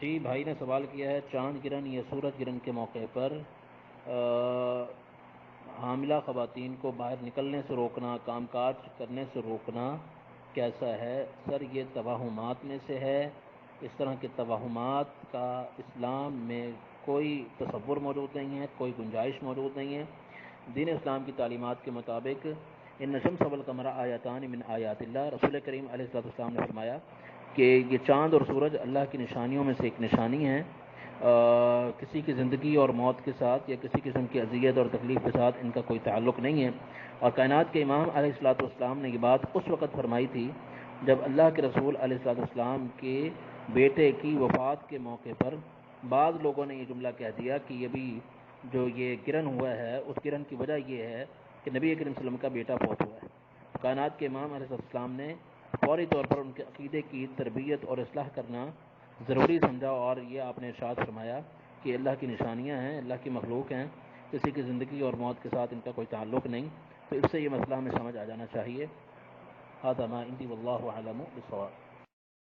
جی بھائی نے سوال کیا ہے چاند گرہن یا سورج گرہن کے موقع پر حاملہ خواتین کو باہر نکلنے سے روکنا، کام کاج کرنے سے روکنا کیسا ہے؟ سر یہ توہمات میں سے ہے۔ اس طرح کے توہمات کا اسلام میں کوئی تصور موجود نہیں ہے، کوئی گنجائش موجود نہیں ہے۔ دین اسلام کی تعلیمات کے مطابق ان الشمس والقمر آیاتان من آیات اللہ، رسول کریم علیہ السلام نے فرمایا کہ یہ چاند اور سورج اللہ کی نشانیوں میں سے ایک نشانی ہے۔ کسی کی زندگی اور موت کے ساتھ یا کسی قسم کی اذیت اور تکلیف کے ساتھ ان کا کوئی تعلق نہیں ہے۔ اور کائنات کے امام علیہ السلام نے یہ بات اس وقت فرمائی تھی جب اللہ کے رسول علیہ السلام کے بیٹے کی وفات کے موقع پر بعض لوگوں نے یہ جملہ کہہ دیا کہ یہ بھی جو یہ گرہن ہوا ہے اس گرہن کی وجہ یہ ہے کہ نبی کریم صلی اللہ علیہ وسلم کا بیٹا فوت ہوا ہے۔ کائنات کے امام علیہ السلام نے فوری طور پر ان کے عقیدے کی تربیت اور اصلاح کرنا ضروری سمجھا، اور یہ آپ نے ارشاد فرمایا کہ اللہ کی نشانیاں ہیں، اللہ کی مخلوق ہیں، کسی کی زندگی اور موت کے ساتھ ان کا کوئی تعلق نہیں۔ تو اس سے یہ مسئلہ ہمیں سمجھ آ جانا چاہیے۔ ھذا ما عندی واللہ اعلم بالصواب۔